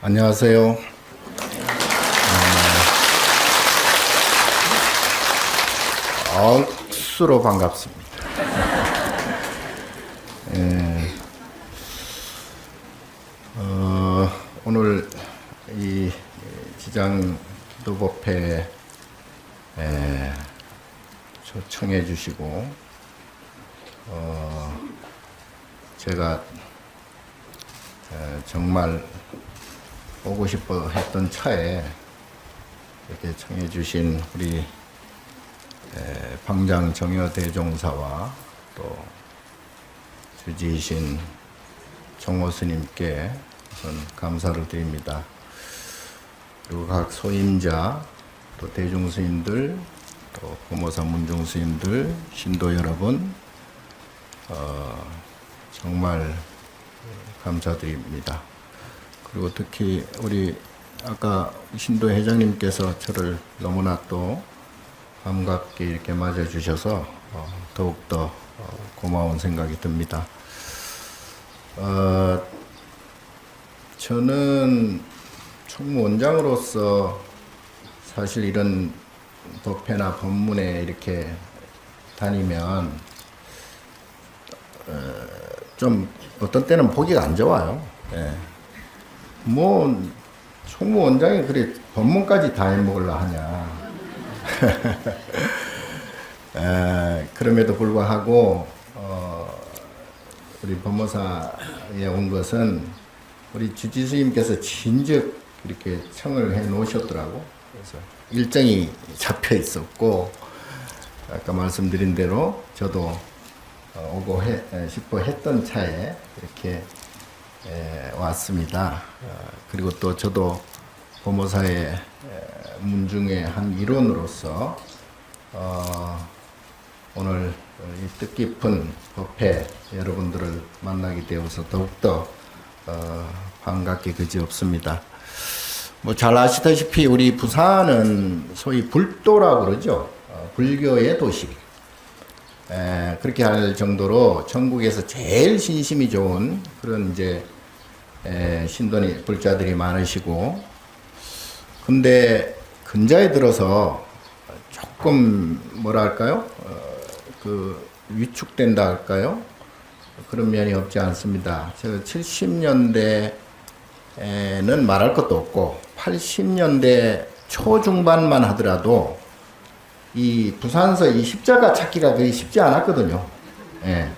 안녕하세요. 억수로 반갑습니다. 오늘 이 지장기도법회 초청해 주시고 제가 정말 오고 싶어 했던 차에 이렇게 청해 주신 우리 방장 정여 대종사와 또 주지이신 정호 스님께 우선 감사를 드립니다. 그리고 각 소임자, 또 대중 스님들, 또 법모사 문중 스님들, 신도 여러분, 정말 감사드립니다. 그리고 특히 우리 아까 신도 회장님께서 저를 너무나 또 반갑게 이렇게 맞아주셔서 더욱더 고마운 생각이 듭니다. 저는 총무원장으로서 사실 이런 법회나 법문에 이렇게 다니면 좀 어떤 때는 보기가 안 좋아요. 예. 뭐 총무원장이 그래 법문까지 다 해먹으려 하냐. 그럼에도 불구하고 우리 법모사에 온 것은 우리 주지스님께서 진즉 이렇게 청을 해 놓으셨더라고. 그래서 일정이 잡혀 있었고 아까 말씀드린 대로 저도 오고 싶어 했던 차에 이렇게 왔습니다. 그리고 또 저도 법모사의 문중의 한 일원으로서 오늘 이 뜻깊은 법회 여러분들을 만나게 되어서 더욱더 반갑게 그지없습니다. 뭐 잘 아시다시피 우리 부산은 소위 불도라고 그러죠. 불교의 도시. 그렇게 할 정도로 전국에서 제일 신심이 좋은 그런 이제 신도니 불자들이 많으시고, 근데 근자에 들어서 조금 뭐랄까요? 그 위축된다 할까요? 그런 면이 없지 않습니다. 제가 70년대에는 말할 것도 없고 80년대 초중반만 하더라도 이 부산서 이 십자가 찾기가 거의 쉽지 않았거든요. 예.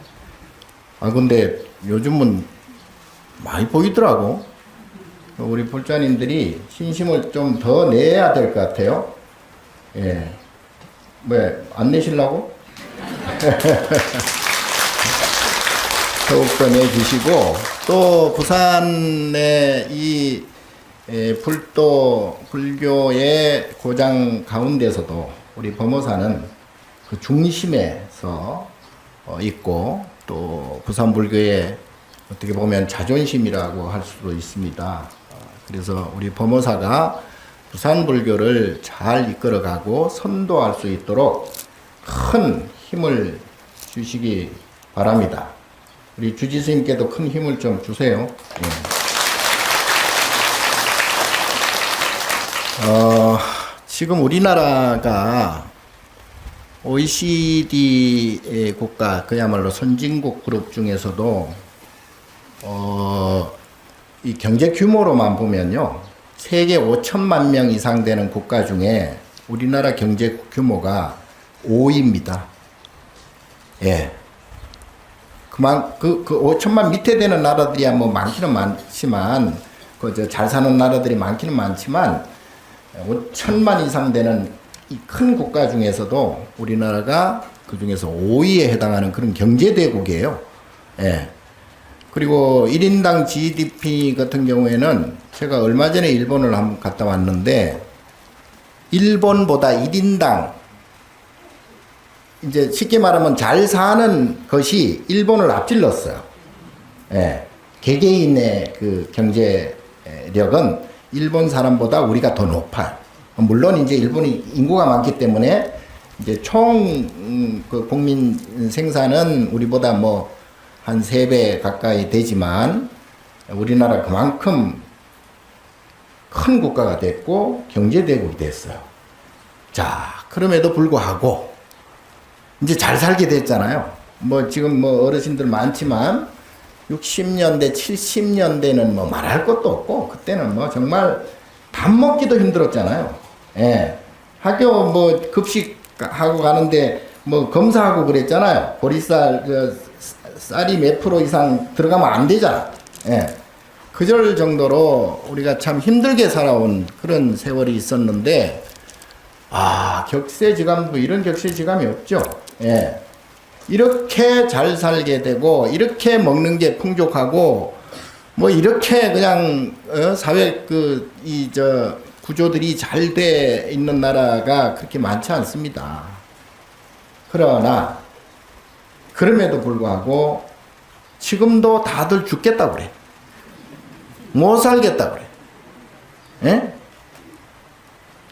근데 요즘은 많이 보이더라고. 우리 불자님들이 신심을 좀 더 내야 될 것 같아요. 예. 왜, 안 내시려고? 더욱더 내주시고, 또 부산의 이 불교의 고장 가운데서도 우리 법모사는 그 중심에서 있고, 또 부산 불교의 어떻게 보면 자존심이라고 할 수도 있습니다. 그래서 우리 법모사가 부산 불교를 잘 이끌어가고 선도할 수 있도록 큰 힘을 주시기 바랍니다. 우리 주지스님께도 큰 힘을 좀 주세요. 예. 지금 우리나라가 OECD 국가, 그야말로 선진국 그룹 중에서도 이 경제 규모로만 보면요, 세계 5천만 명 이상 되는 국가 중에 우리나라 경제 규모가 5위입니다. 예. 그 5천만 밑에 되는 나라들이야 뭐 많기는 많지만, 잘 사는 나라들이 많기는 많지만, 5천만 이상 되는 이 큰 국가 중에서도 우리나라가 그 중에서 5위에 해당하는 그런 경제대국이에요. 예. 그리고 1인당 GDP 같은 경우에는 제가 얼마 전에 일본을 한번 갔다 왔는데, 일본보다 1인당, 이제 쉽게 말하면 잘 사는 것이 일본을 앞질렀어요. 예. 개개인의 그 경제력은 일본 사람보다 우리가 더 높아요. 물론 이제 일본이 인구가 많기 때문에 이제 그 국민 생산은 우리보다 뭐 한 3배 가까이 되지만 우리나라 그만큼 큰 국가가 됐고 경제대국이 됐어요. 자, 그럼에도 불구하고 이제 잘 살게 됐잖아요. 뭐 지금 뭐 어르신들 많지만 60년대, 70년대는 뭐 말할 것도 없고 그때는 뭐 정말 밥 먹기도 힘들었잖아요. 예. 학교 뭐 급식하고 가는데 뭐 검사하고 그랬잖아요. 보리쌀 쌀이 몇 프로 이상 들어가면 안 되잖아. 예. 그럴 정도로 우리가 참 힘들게 살아온 그런 세월이 있었는데, 격세지감도 이런 격세지감이 없죠. 예. 이렇게 잘 살게 되고, 이렇게 먹는 게 풍족하고, 뭐 이렇게 그냥 사회 구조들이 잘 돼 있는 나라가 그렇게 많지 않습니다. 그러나 그럼에도 불구하고 지금도 다들 죽겠다고 그래. 못 살겠다고 그래. 예?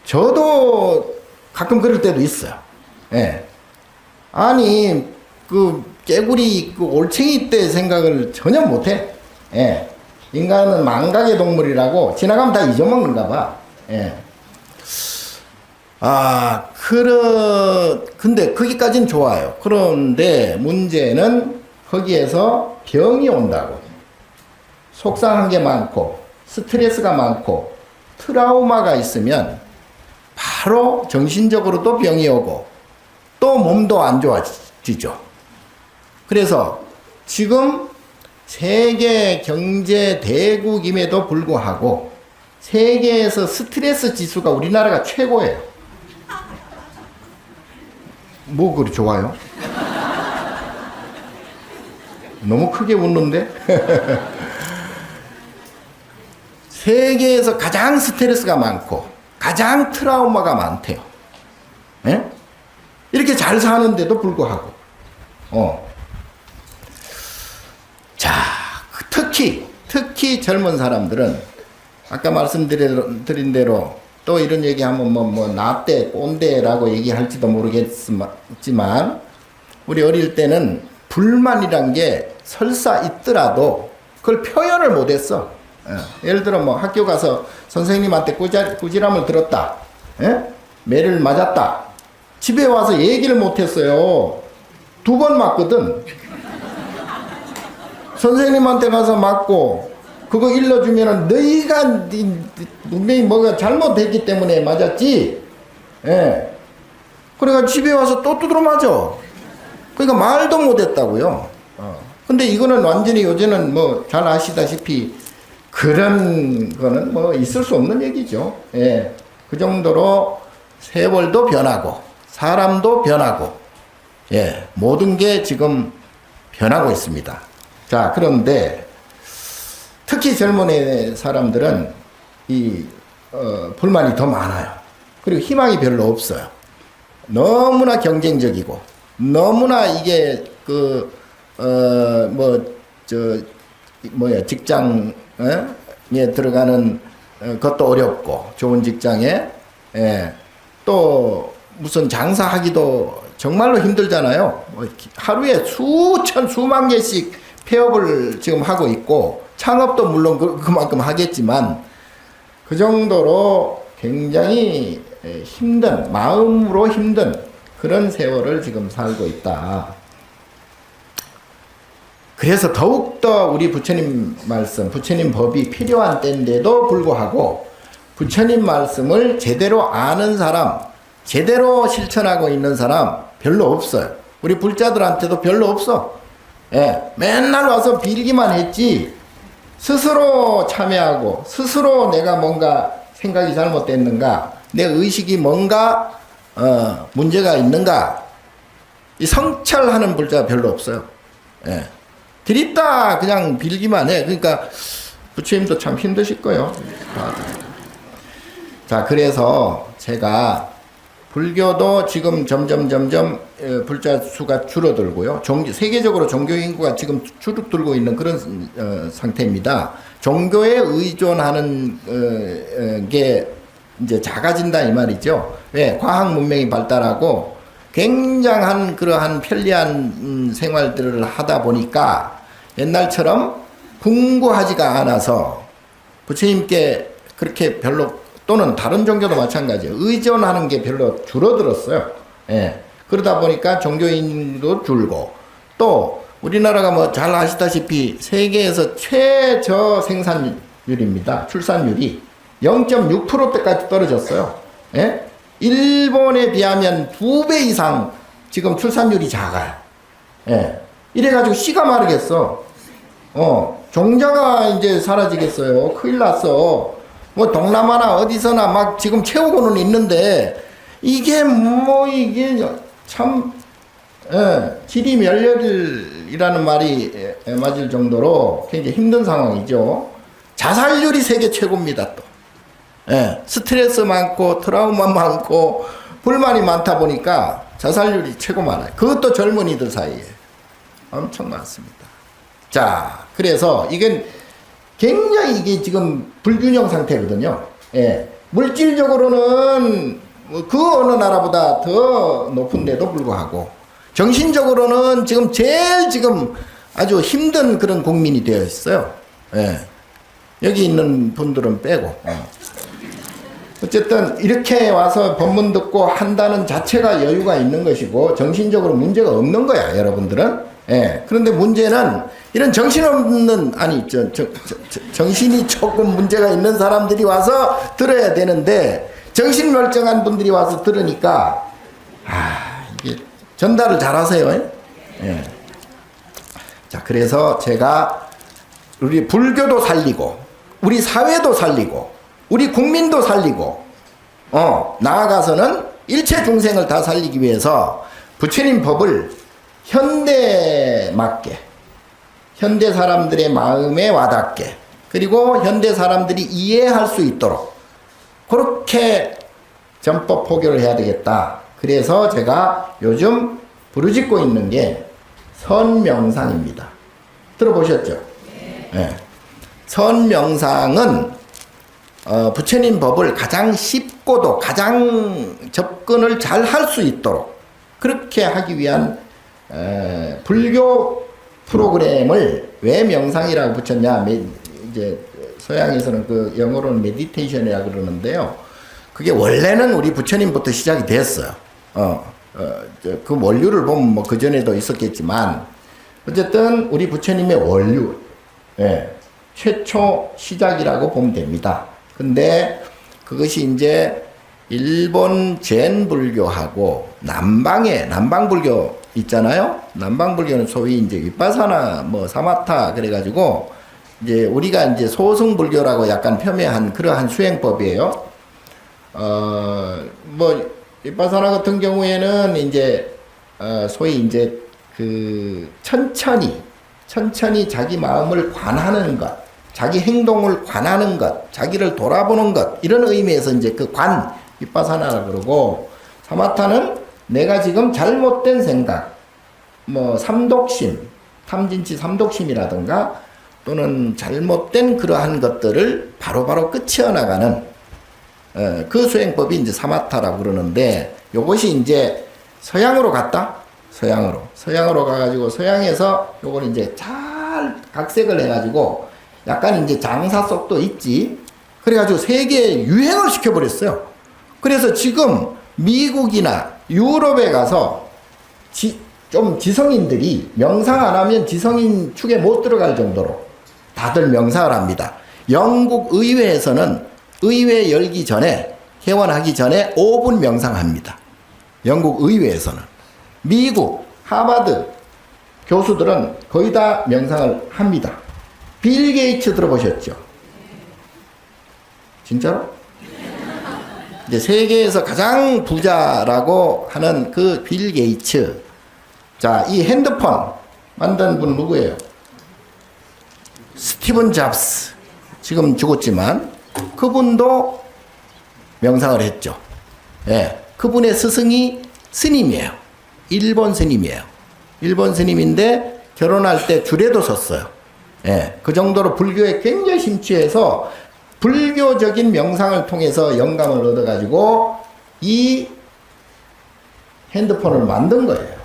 저도 가끔 그럴 때도 있어요. 예. 아니, 깨구리, 올챙이 때 생각을 전혀 못해. 예. 인간은 망각의 동물이라고 지나가면 다 잊어먹는가 봐. 예. 근데 거기까지는 좋아요. 그런데 문제는 거기에서 병이 온다고. 속상한 게 많고, 스트레스가 많고, 트라우마가 있으면 바로 정신적으로도 병이 오고, 또 몸도 안 좋아지죠. 그래서 지금 세계 경제 대국임에도 불구하고 세계에서 스트레스 지수가 우리나라가 최고예요. 뭐 그리 좋아요? 너무 크게 웃는데? 세계에서 가장 스트레스가 많고 가장 트라우마가 많대요. 예? 이렇게 잘 사는데도 불구하고. 자, 특히 젊은 사람들은 아까 말씀드린 대로 또 이런 얘기하면 나때 꼰대라고 얘기할지도 모르겠지만 우리 어릴 때는 불만이란 게 설사 있더라도 그걸 표현을 못했어. 예를 들어 뭐 학교 가서 선생님한테 꾸지람을 들었다. 매를 맞았다. 집에 와서 얘기를 못했어요. 2번 맞거든. 선생님한테 가서 맞고 그거 일러주면은 너희가 분명히 뭐가 잘못했기 때문에 맞았지. 예. 그러니까 집에 와서 또 두드러 맞아. 그러니까 말도 못했다고요. 근데 이거는 완전히 요새는 뭐 잘 아시다시피 그런 거는 뭐 있을 수 없는 얘기죠. 예. 그 정도로 세월도 변하고 사람도 변하고, 예, 모든 게 지금 변하고 있습니다. 자, 그런데 특히 젊은 사람들은 불만이 더 많아요. 그리고 희망이 별로 없어요. 너무나 경쟁적이고, 너무나 이게 직장에 들어가는 것도 어렵고, 좋은 직장에, 예, 또 무슨 장사하기도 정말로 힘들잖아요. 하루에 수만 개씩 폐업을 지금 하고 있고, 창업도 물론 그만큼 하겠지만, 그 정도로 굉장히 힘든, 마음으로 힘든 그런 세월을 지금 살고 있다. 그래서 더욱더 우리 부처님 말씀, 부처님 법이 필요한 때인데도 불구하고 부처님 말씀을 제대로 아는 사람, 제대로 실천하고 있는 사람 별로 없어요. 우리 불자들한테도 별로 없어. 예, 맨날 와서 빌기만 했지 스스로 참여하고 스스로 내가 뭔가 생각이 잘못됐는가, 내 의식이 뭔가 문제가 있는가, 이 성찰하는 불자가 별로 없어요. 예. 드립다 그냥 빌기만 해. 그러니까 부처님도 참 힘드실 거예요. 자, 그래서 제가 불교도 지금 점점 불자 수가 줄어들고요. 세계적으로 종교 인구가 지금 줄어들고 있는 그런 상태입니다. 종교에 의존하는 게 이제 작아진다 이 말이죠. 왜? 과학 문명이 발달하고 굉장한 그러한 편리한 생활들을 하다 보니까 옛날처럼 궁구하지가 않아서 부처님께 그렇게 별로, 또는 다른 종교도 마찬가지예요. 의존하는 게 별로 줄어들었어요. 예. 그러다 보니까 종교인도 줄고, 또 우리나라가 뭐 잘 아시다시피 세계에서 최저 생산율입니다. 출산율이 0.6%대까지 떨어졌어요. 예? 일본에 비하면 2배 이상 지금 출산율이 작아요. 예. 이래가지고 씨가 마르겠어. 종자가 이제 사라지겠어요. 큰일 났어. 뭐 동남아나 어디서나 막 지금 채우고는 있는데 이게 참 지리멸렬이라는 말이 맞을 정도로 굉장히 힘든 상황이죠. 자살률이 세계 최고입니다. 또 스트레스 많고 트라우마 많고 불만이 많다 보니까 자살률이 최고 많아요. 그것도 젊은이들 사이에 엄청 많습니다. 자, 그래서 이건 굉장히 이게 지금 불균형 상태거든요. 예. 물질적으로는 그 어느 나라보다 더 높은데도 불구하고 정신적으로는 제일 아주 힘든 그런 국민이 되어 있어요. 예. 여기 있는 분들은 빼고. 어쨌든 이렇게 와서 법문 듣고 한다는 자체가 여유가 있는 것이고 정신적으로 문제가 없는 거야, 여러분들은. 예. 그런데 문제는 이런 정신없는, 정신이 조금 문제가 있는 사람들이 와서 들어야 되는데 정신 멀쩡한 분들이 와서 들으니까 이게 전달을 잘 하세요. 예. 자, 그래서 제가 우리 불교도 살리고 우리 사회도 살리고 우리 국민도 살리고 나아가서는 일체 중생을 다 살리기 위해서 부처님 법을 현대에 맞게, 현대 사람들의 마음에 와닿게, 그리고 현대 사람들이 이해할 수 있도록 그렇게 전법 포교를 해야 되겠다. 그래서 제가 요즘 부르짖고 있는 게 선명상입니다. 들어보셨죠? 네. 선명상은 부처님 법을 가장 쉽고도 가장 접근을 잘 할 수 있도록 그렇게 하기 위한 불교 프로그램을 왜 명상이라고 붙였냐? 이제 서양에서는 그 영어로는 메디테이션이라고 그러는데요. 그게 원래는 우리 부처님부터 시작이 됐어요. 그 원류를 보면 뭐 그 전에도 있었겠지만 어쨌든 우리 부처님의 원류, 최초 시작이라고 보면 됩니다. 근데 그것이 이제 일본 젠 불교하고 남방 불교 있잖아요. 남방 불교는 소위 이제 위파사나 뭐 사마타 그래가지고 이제 우리가 이제 소승 불교라고 약간 폄훼한 그러한 수행법이에요. 뭐 위파사나 같은 경우에는 이제 소위 이제 그 천천히 자기 마음을 관하는 것, 자기 행동을 관하는 것, 자기를 돌아보는 것, 이런 의미에서 이제 그 위파사나라고 그러고, 사마타는 내가 지금 잘못된 생각, 뭐 삼독심, 탐진치 삼독심이라든가 또는 잘못된 그러한 것들을 바로바로 끝이어 나가는 그 수행법이 이제 사마타라고 그러는데, 요것이 이제 서양으로 갔다? 서양으로 가가지고 서양에서 요걸 이제 잘 각색을 해가지고 약간 이제 장사 속도 있지. 그래가지고 세계에 유행을 시켜버렸어요. 그래서 지금 미국이나 유럽에 가서 좀 지성인들이 명상 안 하면 지성인 축에 못 들어갈 정도로 다들 명상을 합니다. 영국 의회에서는 의회 열기 전에, 개원하기 전에 5분 명상합니다. 영국 의회에서는. 미국, 하버드 교수들은 거의 다 명상을 합니다. 빌 게이츠 들어보셨죠? 진짜로? 이제 세계에서 가장 부자라고 하는 그 빌 게이츠. 자, 이 핸드폰 만든 분 누구예요? 스티븐 잡스. 지금 죽었지만 그분도 명상을 했죠. 예. 그분의 스승이 스님이에요. 일본 스님이에요. 일본 스님인데 결혼할 때 줄에도 섰어요. 예. 그 정도로 불교에 굉장히 심취해서 불교적인 명상을 통해서 영감을 얻어가지고 이 핸드폰을 만든 거예요.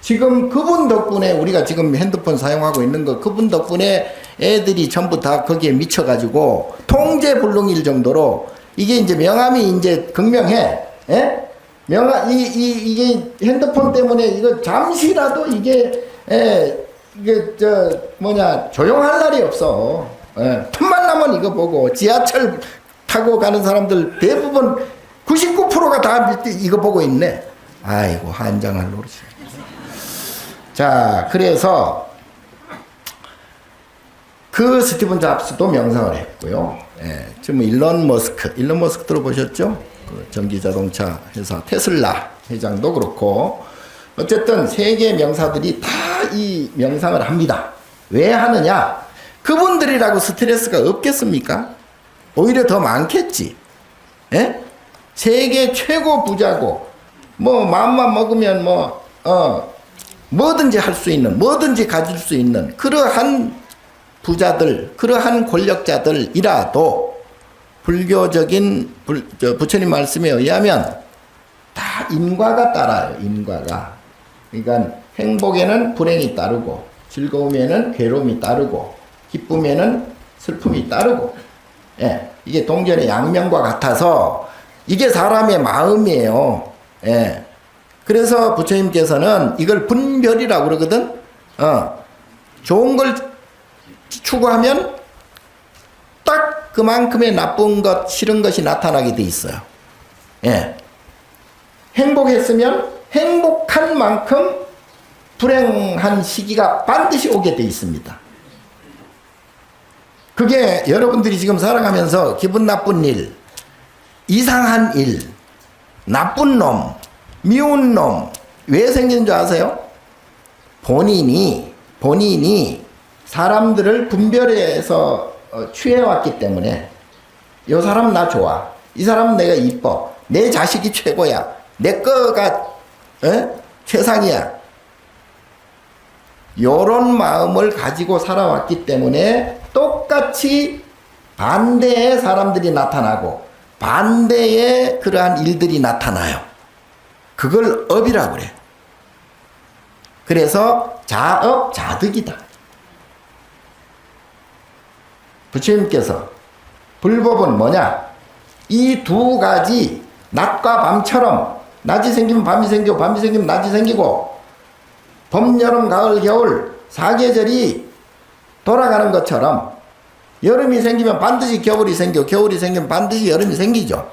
지금 그분 덕분에 우리가 지금 핸드폰 사용하고 있는 거, 그분 덕분에 애들이 전부 다 거기에 미쳐가지고 통제불능일 정도로 이게 이제 명함이 이제 극명해. 예? 이게 핸드폰 때문에 이거 잠시라도 이게, 조용할 날이 없어. 틈만 나면 이거 보고 지하철 타고 가는 사람들 대부분 99%가 다 이거 보고 있네. 아이고, 한장할 노릇이. 자, 그래서 그 스티븐 잡스도 명상을 했고요. 지금 일론 머스크 들어보셨죠? 그 전기자동차 회사 테슬라 회장도 그렇고, 어쨌든 세계 명사들이 다 이 명상을 합니다. 왜 하느냐? 그분들이라고 스트레스가 없겠습니까? 오히려 더 많겠지. 세계 최고 부자고, 뭐 마음만 먹으면 뭐든지 할 수 있는, 뭐든지 가질 수 있는 그러한 부자들, 그러한 권력자들이라도 불교적인 부처님 말씀에 의하면 다 인과가 따라요. 인과가. 그러니까 행복에는 불행이 따르고, 즐거움에는 괴로움이 따르고, 기쁨에는 슬픔이 따르고, 이게 동전의 양면과 같아서 이게 사람의 마음이에요. 그래서 부처님께서는 이걸 분별이라고 그러거든. 좋은 걸 추구하면 딱 그만큼의 나쁜 것, 싫은 것이 나타나게 돼 있어요. 행복했으면 행복한 만큼 불행한 시기가 반드시 오게 돼 있습니다. 그게 여러분들이 지금 살아가면서 기분 나쁜 일, 이상한 일, 나쁜 놈, 미운 놈, 왜 생긴 줄 아세요? 본인이 사람들을 분별해서 취해왔기 때문에, 이 사람 나 좋아, 이 사람 내가 이뻐, 내 자식이 최고야, 내 거가 최상이야, 요런 마음을 가지고 살아왔기 때문에 똑같이 반대의 사람들이 나타나고 반대의 그러한 일들이 나타나요. 그걸 업이라고 그래. 그래서 자업자득이다. 부처님께서 불법은 뭐냐? 이 두 가지, 낮과 밤처럼 낮이 생기면 밤이 생기고 밤이 생기면 낮이 생기고, 봄, 여름, 가을, 겨울 사계절이 돌아가는 것처럼 여름이 생기면 반드시 겨울이 생기고 겨울이 생기면 반드시 여름이 생기죠.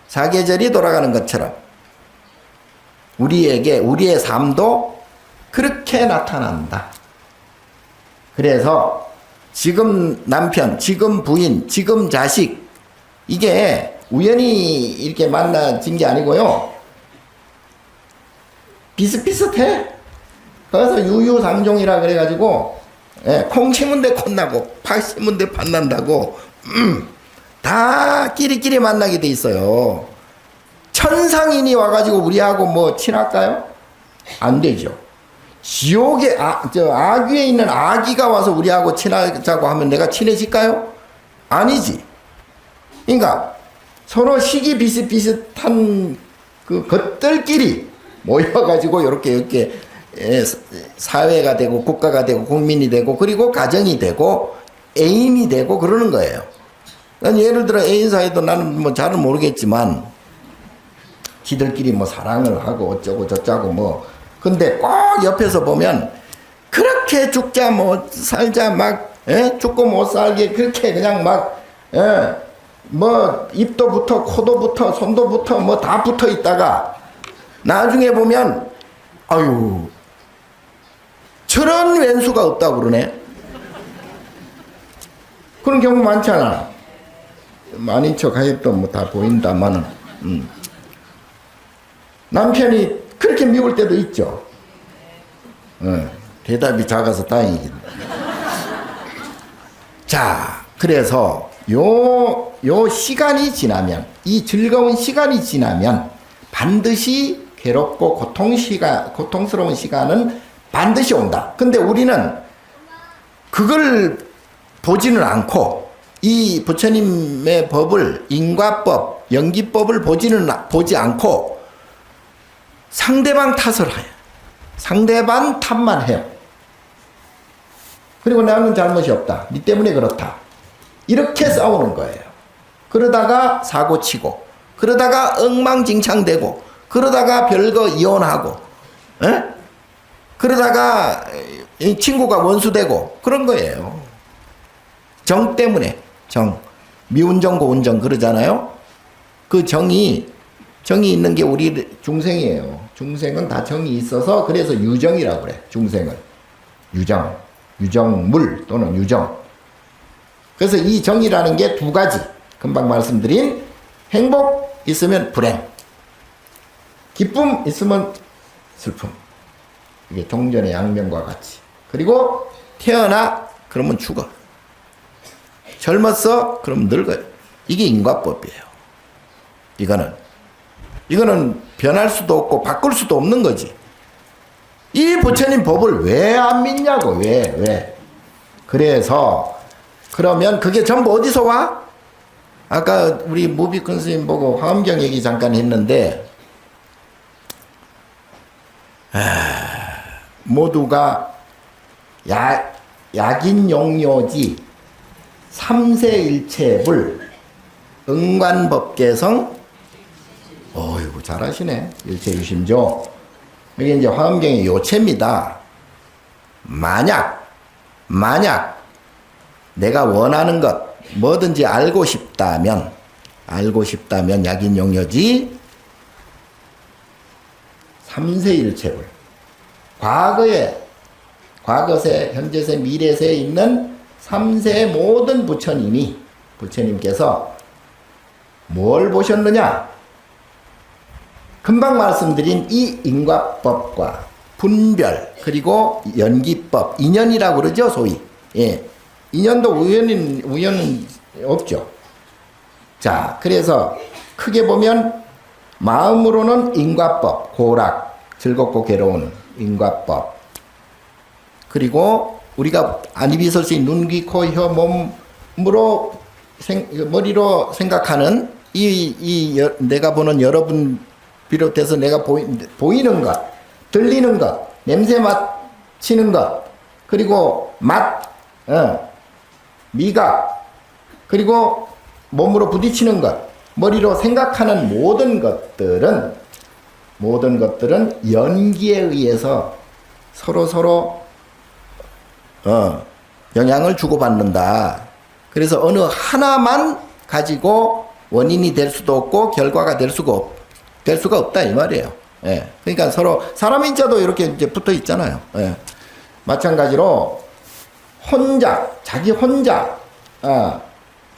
사계절이 돌아가는 것처럼 우리의 삶도 그렇게 나타난다. 그래서 지금 남편, 지금 부인, 지금 자식, 이게 우연히 이렇게 만나진 게 아니고요. 비슷비슷해. 그래서 유유상종이라 그래가지고, 콩 심은 데 콩나고 팥 심은 데 팥 난다고, 다 끼리끼리 만나게 돼 있어요. 천상인이 와가지고 우리하고 뭐 친할까요? 안 되죠. 지옥에 아귀에 있는 아기가 와서 우리하고 친하자고 하면 내가 친해질까요? 아니지. 그러니까 서로 시기 비슷비슷한 그 것들끼리 모여가지고 이렇게 사회가 되고 국가가 되고 국민이 되고 그리고 가정이 되고 애인이 되고 그러는 거예요. 그러니까 예를 들어 애인 사이도 나는 뭐 잘은 모르겠지만 지들끼리 뭐 사랑을 하고 어쩌고 저쩌고 뭐, 근데 꼭 옆에서 보면 그렇게 죽자 뭐 살자 막 죽고 못 살게 그렇게 그냥 막 뭐 입도 붙어 코도 붙어 손도 붙어 뭐 다 붙어 있다가 나중에 보면 아유 저런 왼수가 없다고 그러네. 그런 경우 많잖아. 아닌 척 하여도 뭐 다 보인다마는 남편이 그렇게 미울 때도 있죠. 대답이 작아서 다행이겠네. 자, 그래서 요 시간이 지나면, 이 즐거운 시간이 지나면 반드시 괴롭고 고통스러운 시간은 반드시 온다. 근데 우리는 그걸 보지는 않고 이 부처님의 법을, 인과법, 연기법을 보지 않고 상대방 탓을 해요. 상대방 탓만 해요. 그리고 나는 잘못이 없다. 니 때문에 그렇다. 이렇게 싸우는 거예요. 그러다가 사고 치고, 그러다가 엉망진창되고, 그러다가 별거 이혼하고, 에? 그러다가 이 친구가 원수되고, 그런 거예요. 정 때문에, 정. 미운정, 고운정 그러잖아요. 그 정이 있는 게 우리 중생이에요. 중생은 다 정이 있어서 그래서 유정이라고 그래. 중생을. 유정, 유정물 또는 유정. 그래서 이 정이라는 게 두 가지. 금방 말씀드린 행복 있으면 불행, 기쁨 있으면 슬픔. 이게 종전의 양면과 같이. 그리고 태어나 그러면 죽어. 젊었어 그러면 늙어요. 이게 인과법이에요. 이거는 변할 수도 없고 바꿀 수도 없는 거지. 이 부처님 법을 왜 안 믿냐고. 왜. 그래서 그러면 그게 전부 어디서 와? 아까 우리 무비큰 스님 보고 화엄경 얘기 잠깐 했는데, 모두가 약인용료지 삼세일체불 응관법계성. 어이구 잘하시네. 일체유심조. 이게 이제 화엄경의 요체입니다. 만약 내가 원하는 것 뭐든지 알고 싶다면 약인용료지 삼세일체불. 과거세, 현재세, 미래세에 있는 삼세의 모든 부처님께서 뭘 보셨느냐? 금방 말씀드린 이 인과법과 분별, 그리고 연기법, 인연이라고 그러죠, 소위. 예. 인연도 우연은 없죠. 자, 그래서 크게 보면 마음으로는 인과법, 고락, 즐겁고 괴로운 인과법. 그리고 우리가 안이비설시 눈, 귀, 코, 혀, 몸으로 머리로 생각하는 내가 보는 여러분 비롯해서 내가 보이는 것, 들리는 것, 냄새 맡치는 것, 그리고 맛, 미각, 그리고 몸으로 부딪히는 것, 머리로 생각하는 모든 것들은 연기에 의해서 서로 영향을 주고받는다. 그래서 어느 하나만 가지고 원인이 될 수도 없고 결과가 될 수가 없다 이 말이에요. 예. 그러니까 서로 사람 인자도 이렇게 이제 붙어 있잖아요. 예. 마찬가지로 자기 혼자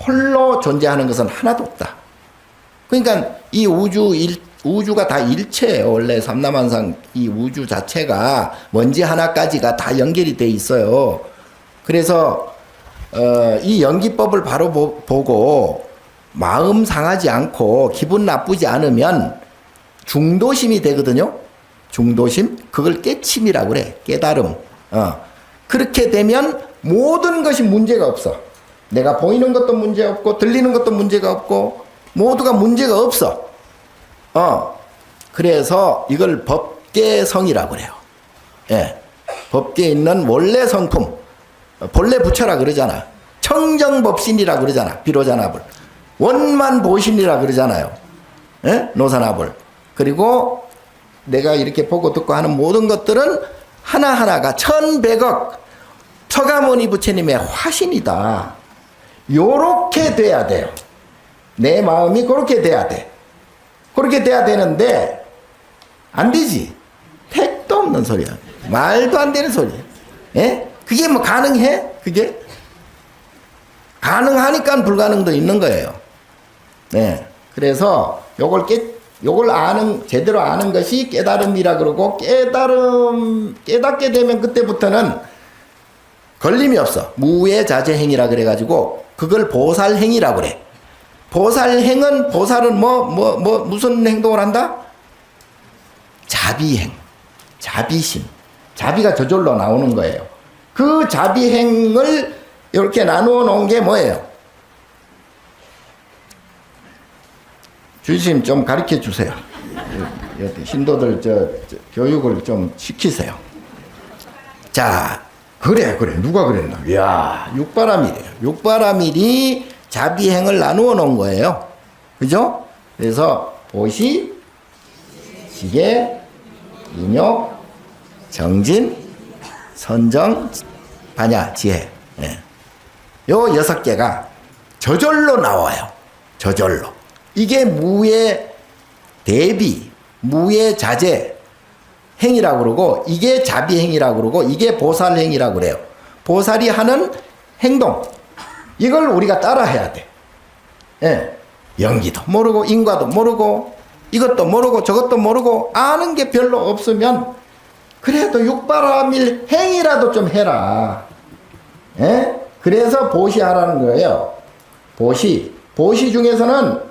홀로 존재하는 것은 하나도 없다. 그러니까 이 우주가 다 일체예요. 원래 삼라만상 이 우주 자체가 먼지 하나까지가 다 연결이 돼 있어요. 그래서 이 연기법을 바로 보고 마음 상하지 않고 기분 나쁘지 않으면 중도심이 되거든요. 중도심, 그걸 깨침이라고 그래. 깨달음. 그렇게 되면 모든 것이 문제가 없어. 내가 보이는 것도 문제 없고 들리는 것도 문제가 없고 모두가 문제가 없어. 그래서 이걸 법계성이라고 그래요. 예. 법계에 있는 원래 성품, 본래 부처라 그러잖아. 청정법신이라 그러잖아. 비로자나불. 원만보신이라 그러잖아요. 예? 노사나불. 그리고 내가 이렇게 보고 듣고 하는 모든 것들은 하나하나가 1100억 서가모니 부처님의 화신이다. 요렇게 돼야 돼요. 내 마음이 그렇게 돼야 돼. 그렇게 돼야 되는데 안 되지. 택도 없는 소리야. 말도 안 되는 소리야. 예? 그게 뭐 가능해? 그게? 가능하니까 불가능도 있는 거예요. 네. 그래서 요걸 제대로 아는 것이 깨달음이라 그러고, 깨닫게 되면 그때부터는 걸림이 없어. 무외자제행이라 그래가지고, 그걸 보살행이라 그래. 보살은 무슨 행동을 한다? 자비행. 자비심. 자비가 저절로 나오는 거예요. 그 자비행을 이렇게 나누어 놓은 게 뭐예요? 주심 좀 가르쳐 주세요. 신도들 교육을 좀 시키세요. 자, 그래. 누가 그랬나? 이야, 육바라밀이에요. 육바라밀이 자비행을 나누어 놓은 거예요. 그죠? 그래서 보시, 지계, 인욕, 정진, 선정, 반야, 지혜. 예. 요 6개가 저절로 나와요. 저절로. 이게 무의 대비, 무의 자제 행이라고 그러고, 이게 자비행이라고 그러고, 이게 보살행이라고 그래요. 보살이 하는 행동, 이걸 우리가 따라 해야 돼. 예. 연기도 모르고, 인과도 모르고, 이것도 모르고, 저것도 모르고, 아는 게 별로 없으면, 그래도 육바라밀 행이라도 좀 해라. 예? 그래서 보시하라는 거예요. 보시 중에서는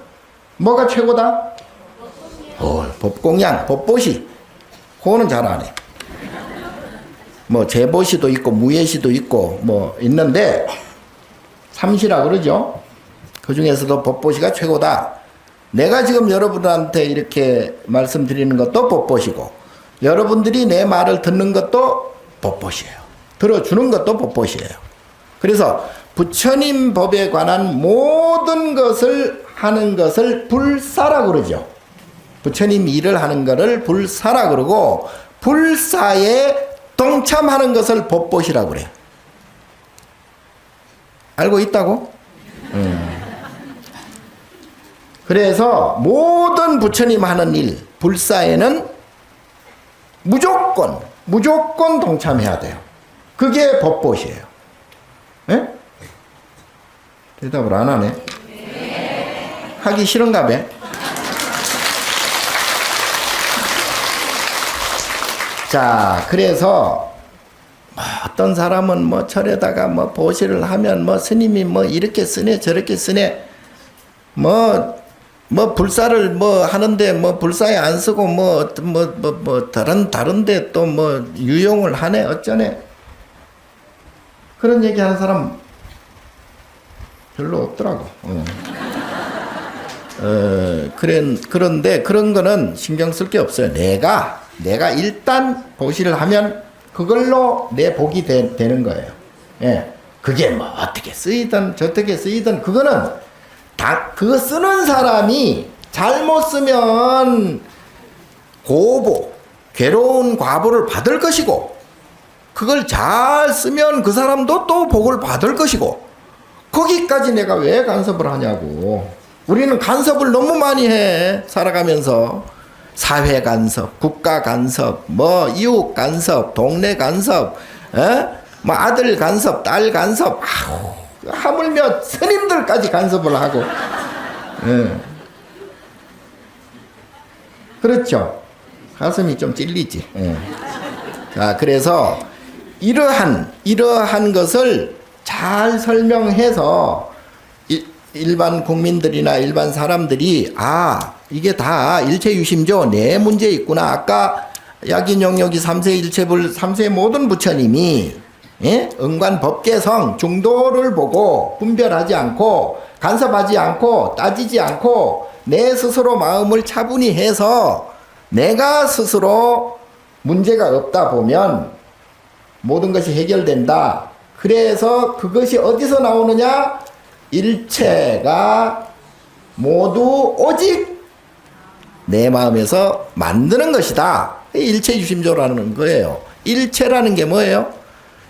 뭐가 최고다? 법공양, 법보시. 그거는 잘 안 해. 뭐 재보시도 있고 무예시도 있고 뭐 있는데 삼시라 그러죠. 그 중에서도 법보시가 최고다. 내가 지금 여러분한테 이렇게 말씀드리는 것도 법보시고, 여러분들이 내 말을 듣는 것도 법보시예요. 들어주는 것도 법보시예요. 그래서 부처님 법에 관한 모든 것을 하는 것을 불사라고 그러죠. 부처님 일을 하는 것을 불사라 그러고, 불사에 동참하는 것을 법보시라고 그래요. 알고 있다고? 그래서 모든 부처님 하는 일, 불사에는 무조건 동참해야 돼요. 그게 법보시예요. 예? 대답을 안 하네. 하기 싫은가 봐. 자, 그래서 어떤 사람은 뭐 절에다가 뭐 보시를 하면 뭐 스님이 뭐 이렇게 쓰네 저렇게 쓰네, 뭐 불사를 뭐 하는데 뭐 불사에 안 쓰고 뭐 다른데 또 뭐 유용을 하네 어쩌네, 그런 얘기 하는 사람 별로 없더라고. 그런데 그런 거는 신경 쓸 게 없어요. 내가 일단 보시를 하면 그걸로 내 복이 되는 거예요. 예. 그게 뭐 어떻게 쓰이든 저떻게 쓰이든 그거는 다 그거 쓰는 사람이 잘못 쓰면 고보, 괴로운 과보를 받을 것이고, 그걸 잘 쓰면 그 사람도 또 복을 받을 것이고, 거기까지 내가 왜 간섭을 하냐고. 우리는 간섭을 너무 많이 해 살아가면서. 사회 간섭, 국가 간섭, 뭐 이웃 간섭, 동네 간섭, 뭐 아들 간섭, 딸 간섭, 하물며 스님들까지 간섭을 하고. 그렇죠. 가슴이 좀 찔리지. 자, 그래서 이러한 것을 잘 설명해서 일반 국민들이나 일반 사람들이 이게 다 일체유심조 내 문제 있구나. 아까 약인영역이 삼세일체불 삼세 모든 부처님이 응관법계성 중도를 보고 분별하지 않고 간섭하지 않고 따지지 않고 내 스스로 마음을 차분히 해서 내가 스스로 문제가 없다 보면 모든 것이 해결된다. 그래서 그것이 어디서 나오느냐? 일체가 모두 오직 내 마음에서 만드는 것이다. 일체유심조라는 거예요. 일체라는 게 뭐예요?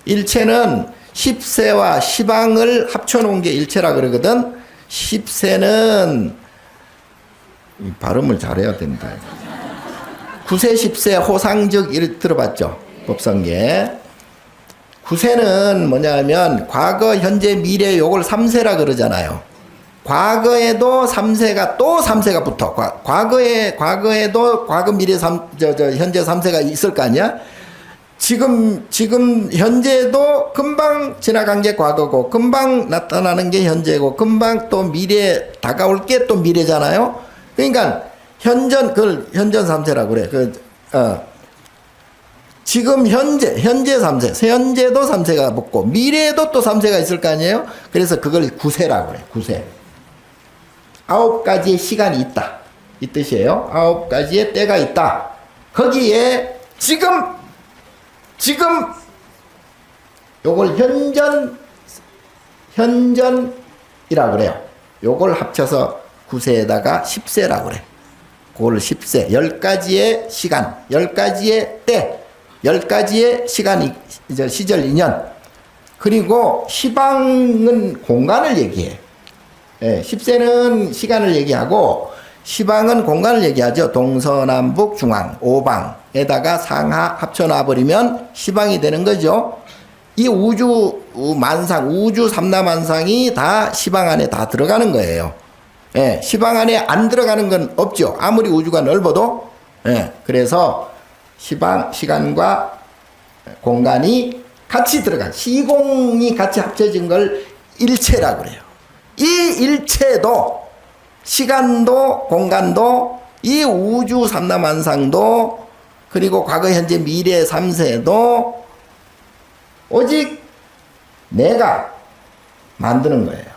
일체는 십세와 시방을 합쳐놓은 게 일체라 그러거든. 십세는 발음을 잘해야 된다. 구세 십세 호상적 일 들어봤죠? 법성계. 구세는 뭐냐면 과거, 현재, 미래 요걸 3세라 그러잖아요. 과거에도 3세가 또 3세가 붙어. 과거에도 과거, 미래, 현재 3세가 있을 거 아니야? 지금 현재도 금방 지나간 게 과거고, 금방 나타나는 게 현재고, 금방 또 미래, 다가올 게 또 미래잖아요? 그러니까, 그걸 현전 3세라고 그래. 지금 현재 3세, 현재도 3세가 붙고, 미래에도 또 3세가 있을 거 아니에요? 그래서 그걸 구세라고 그래, 구세. 9가지의 시간이 있다. 이 뜻이에요. 9가지의 때가 있다. 거기에 지금 요걸 현전이라고 그래요. 요걸 합쳐서 9세에다가 10세라고 그래. 그걸 10세, 10가지의 시간, 10가지의 때, 10가지의 시간, 시절 인연. 그리고 시방은 공간을 얘기해. 예, 10세는 시간을 얘기하고, 시방은 공간을 얘기하죠. 동서남북 중앙, 오방에다가 상하 합쳐놔버리면 시방이 되는 거죠. 이 우주 만상, 우주 삼라만상이 다 시방 안에 다 들어가는 거예요. 예, 시방 안에 안 들어가는 건 없죠. 아무리 우주가 넓어도. 예, 그래서 시방, 시간과 공간이 같이 들어가. 시공이 같이 합쳐진 걸 일체라고 그래요. 이 일체도, 시간도, 공간도, 이 우주 삼라만상도, 그리고 과거, 현재, 미래 3세도 오직 내가 만드는 거예요.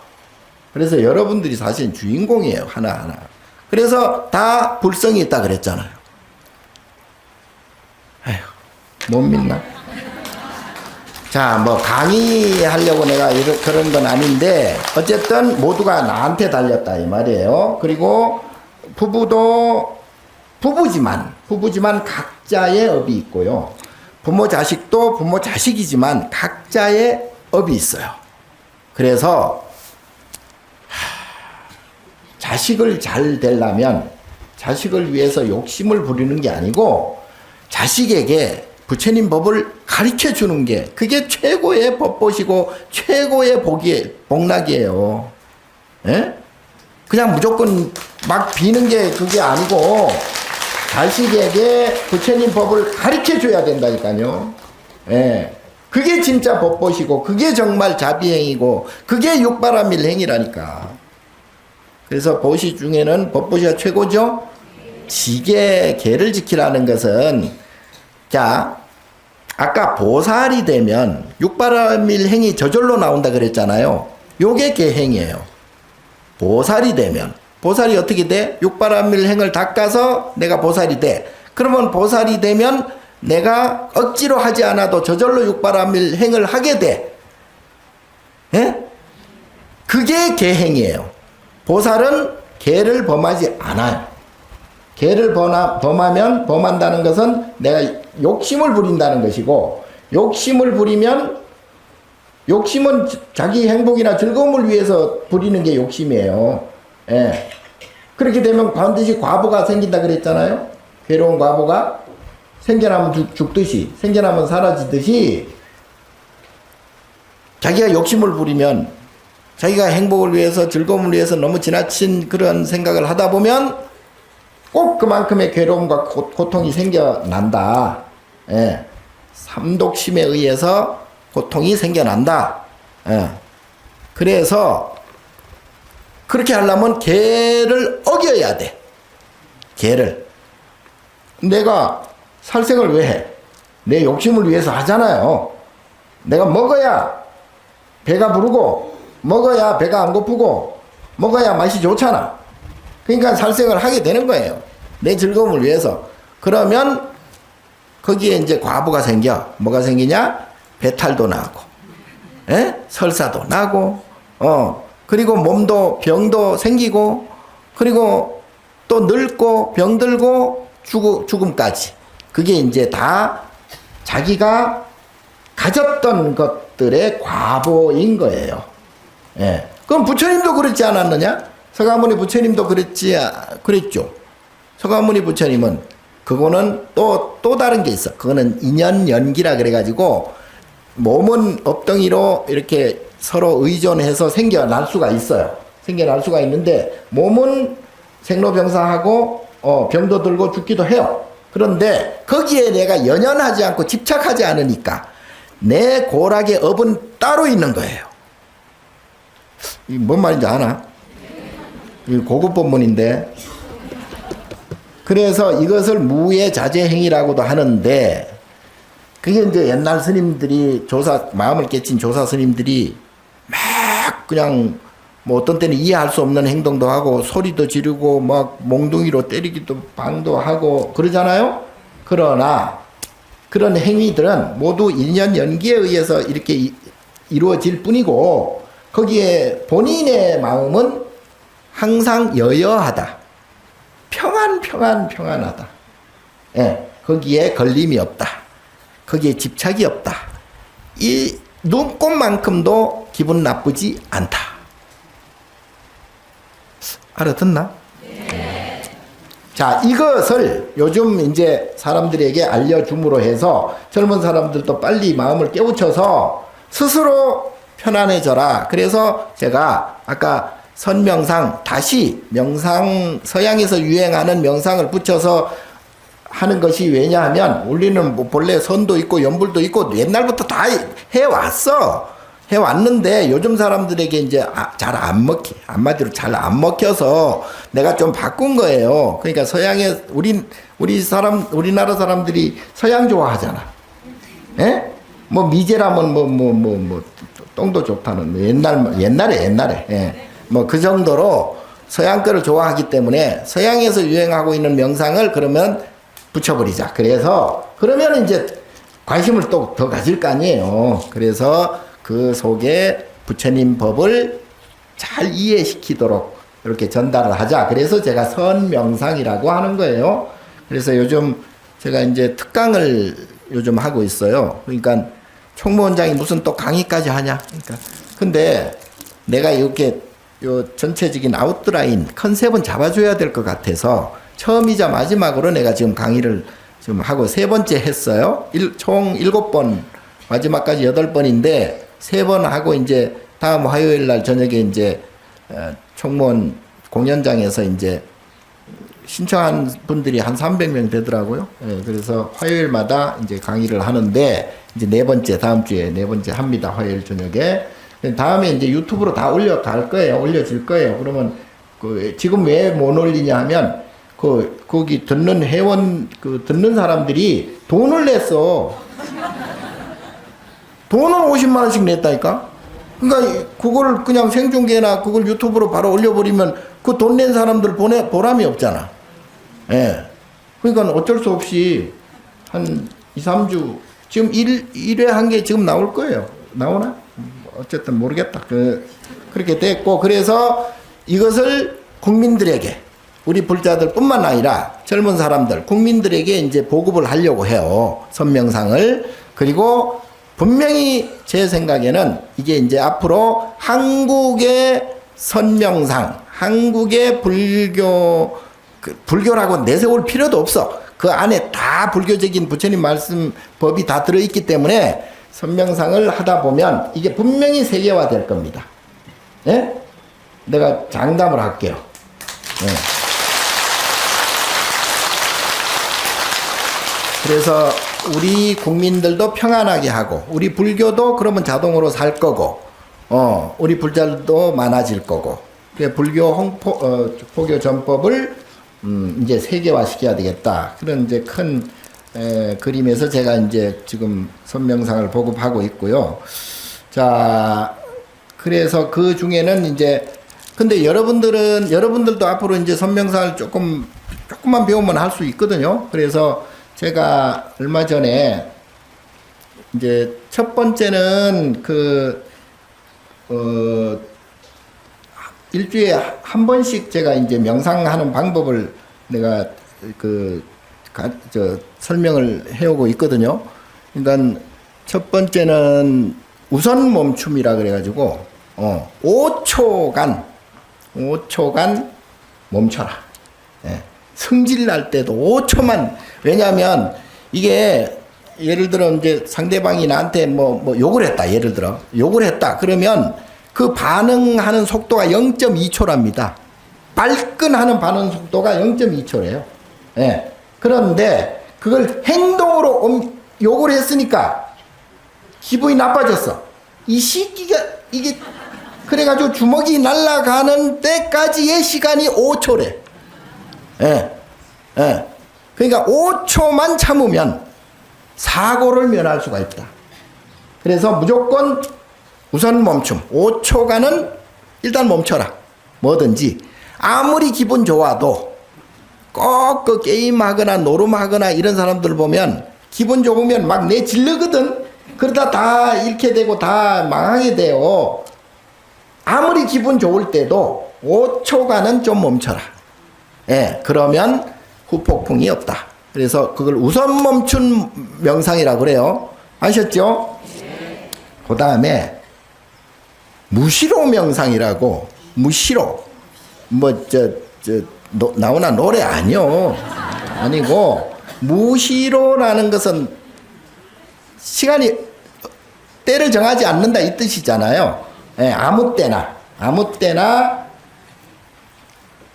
그래서 여러분들이 사실 주인공이에요. 하나하나. 그래서 다 불성이 있다 그랬잖아요. 에휴, 못 믿나? 자, 뭐 강의하려고 내가 그런 건 아닌데 어쨌든 모두가 나한테 달렸다 이 말이에요. 그리고 부부지만 각자의 업이 있고요. 부모 자식도 부모 자식이지만 각자의 업이 있어요. 그래서 자식을 잘 되려면 자식을 위해서 욕심을 부리는 게 아니고 자식에게 부처님 법을 가르쳐 주는 게 그게 최고의 법보시고 최고의 복락이에요. 예? 그냥 무조건 막 비는 게 그게 아니고 자식에게 부처님 법을 가르쳐 줘야 된다니까요. 예. 그게 진짜 법보시고 그게 정말 자비행이고 그게 육바라밀행이라니까. 그래서 보시 중에는 법보시가 최고죠. 지계를 지키라는 것은, 자, 아까 보살이 되면 육바라밀행이 저절로 나온다 그랬잖아요. 요게 계행이에요. 보살이 되면, 보살이 어떻게 돼? 육바라밀행을 닦아서 내가 보살이 돼. 그러면 보살이 되면 내가 억지로 하지 않아도 저절로 육바라밀행을 하게 돼. 예? 그게 계행이에요. 보살은 계를 범하지 않아요. 계를 범한다는 것은 내가 욕심을 부린다는 것이고, 욕심을 부리면, 욕심은 자기 행복이나 즐거움을 위해서 부리는 게 욕심이에요. 예. 그렇게 되면 반드시 과부가 생긴다 그랬잖아요. 괴로운 과부가 생겨나면 죽듯이, 생겨나면 사라지듯이, 자기가 욕심을 부리면, 자기가 행복을 위해서, 즐거움을 위해서 너무 지나친 그런 생각을 하다 보면 꼭 그만큼의 괴로움과 고통이 생겨난다. 예. 삼독심에 의해서 고통이 생겨난다. 예. 그래서 그렇게 하려면 계를 어겨야 돼. 계를. 내가 살생을 왜 해? 내 욕심을 위해서 하잖아요. 내가 먹어야 배가 부르고, 먹어야 배가 안 고프고, 먹어야 맛이 좋잖아. 그러니까 살생을 하게 되는 거예요. 내 즐거움을 위해서. 그러면 거기에 이제 과부가 생겨. 뭐가 생기냐? 배탈도 나고, 예? 설사도 나고, 그리고 몸도 병도 생기고, 그리고 또 늙고 병들고 죽음까지. 그게 이제 다 자기가 가졌던 것들의 과보인 거예요. 예. 그럼 부처님도 그랬지 않았느냐? 서가모니 부처님도 그랬죠. 서가모니 부처님은 그거는 또 다른 게 있어. 그거는 인연연기라 그래가지고 몸은 엎덩이로 이렇게 서로 의존해서 생겨날 수가 있어요. 생겨날 수가 있는데 몸은 생로병사하고 병도 들고 죽기도 해요. 그런데 거기에 내가 연연하지 않고 집착하지 않으니까 내 고락의 업은 따로 있는 거예요. 이 뭔 말인지 아나? 이 고급 법문인데. 그래서 이것을 무예자재행위라고도 하는데, 그게 이제 옛날 스님들이 마음을 깨친 조사 스님들이 막 그냥 뭐 어떤 때는 이해할 수 없는 행동도 하고 소리도 지르고 막 몽둥이로 때리기도 방도 하고 그러잖아요. 그러나 그런 행위들은 모두 인연 연기에 의해서 이렇게 이루어질 뿐이고 거기에 본인의 마음은 항상 여여하다. 평안하다. 예, 거기에 걸림이 없다. 거기에 집착이 없다. 이 눈꽃만큼도 기분 나쁘지 않다. 알아듣나? 네. 자, 이것을 요즘 이제 사람들에게 알려줌으로 해서 젊은 사람들도 빨리 마음을 깨우쳐서 스스로 편안해져라. 그래서 제가 아까 선명상 다시 명상, 서양에서 유행하는 명상을 붙여서 하는 것이 왜냐하면 우리는 뭐 본래 선도 있고 연불도 있고 옛날부터 다 해왔는데 요즘 사람들에게 이제 잘 안 먹히, 한마디로 잘 안 먹혀서 내가 좀 바꾼 거예요. 그러니까 서양에 우리나라 사람들이 서양 좋아하잖아. 예? 뭐 미제라면 뭐 똥도 좋다는 옛날에 예. 뭐 그 정도로 서양 거를 좋아하기 때문에 서양에서 유행하고 있는 명상을 그러면 붙여버리자. 그래서 그러면 이제 관심을 또 더 가질 거 아니에요. 그래서 그 속에 부처님 법을 잘 이해시키도록 이렇게 전달을 하자. 그래서 제가 선명상이라고 하는 거예요. 그래서 요즘 제가 이제 특강을 요즘 하고 있어요. 그러니까 총무원장이 무슨 또 강의까지 하냐. 그러니까 근데 내가 이렇게 요 전체적인 아웃라인 컨셉은 잡아줘야 될 것 같아서 처음이자 마지막으로 내가 지금 강의를 지금 하고 세 번째 했어요. 총 7번, 마지막까지 8번인데 3번 하고 이제 다음 화요일 날 저녁에 이제 총무원 공연장에서 이제 신청한 분들이 한 300명 되더라고요. 예, 그래서 화요일마다 이제 강의를 하는데 이제 4번째, 다음 주에 4번째 합니다. 화요일 저녁에. 다음에 이제 유튜브로 다 올려갈 거예요. 올려질 거예요. 그러면 지금 왜 못 올리냐 하면 거기 듣는 듣는 사람들이 돈을 냈어. 돈을 50만 원씩 냈다니까? 그러니까 그걸 그냥 생중계나 그걸 유튜브로 바로 올려버리면 그 돈 낸 사람들 보람이 없잖아. 예. 그러니까 어쩔 수 없이 한 2, 3주, 지금 1회 한 게 지금 나올 거예요. 나오나? 어쨌든 모르겠다. 그렇게 됐고, 그래서 이것을 국민들에게, 우리 불자들 뿐만 아니라 젊은 사람들, 국민들에게 이제 보급을 하려고 해요. 선명상을. 그리고 분명히 제 생각에는 이게 이제 앞으로 한국의 선명상, 한국의 불교라고 내세울 필요도 없어. 그 안에 다 불교적인 부처님 말씀 법이 다 들어있기 때문에 선명상을 하다 보면 이게 분명히 세계화 될 겁니다. 예? 내가 장담을 할게요. 예. 그래서 우리 국민들도 평안하게 하고 우리 불교도 그러면 자동으로 살 거고 우리 불자들도 많아질 거고 불교 포교 전법을 이제 세계화 시켜야 되겠다. 그런 이제 큰 그림에서 제가 이제 지금 선명상을 보급하고 있고요. 자, 그래서 그 중에는 이제 근데 여러분들도 앞으로 이제 선명상을 조금만 배우면 할 수 있거든요. 그래서 제가 얼마 전에 이제 첫 번째는 일주일에 한 번씩 제가 이제 명상하는 방법을 내가 설명을 해오고 있거든요. 그러니까 첫 번째는 우선 멈춤이라 그래가지고 5초간 멈춰라. 예. 승질 날 때도 5초만. 왜냐하면 이게 예를 들어 이제 상대방이 나한테 뭐 욕을 했다. 예를 들어 욕을 했다. 그러면 그 반응하는 속도가 0.2초랍니다. 발끈하는 반응 속도가 0.2초래요. 예. 그런데 그걸 행동으로 욕을 했으니까 기분이 나빠졌어. 이 시기가 이게 그래가지고 주먹이 날아가는 때까지의 시간이 5초래. 예. 예. 그러니까 5초만 참으면 사고를 면할 수가 있다. 그래서 무조건 우선 멈춤. 5초간은 일단 멈춰라. 뭐든지. 아무리 기분 좋아도 꼭 게임하거나 노름하거나 이런 사람들 보면 기분 좋으면 막 내질르거든. 그러다 다 잃게 되고 다 망하게 돼요. 아무리 기분 좋을 때도 5초간은 좀 멈춰라. 예, 그러면 후폭풍이 없다. 그래서 그걸 우선 멈춘 명상이라고 그래요. 아셨죠? 네. 그 다음에 무시로 명상이라고. 무시로. 나오나 노래 아니요. 아니고, 무시로라는 것은 시간이, 때를 정하지 않는다 이 뜻이잖아요. 예, 아무 때나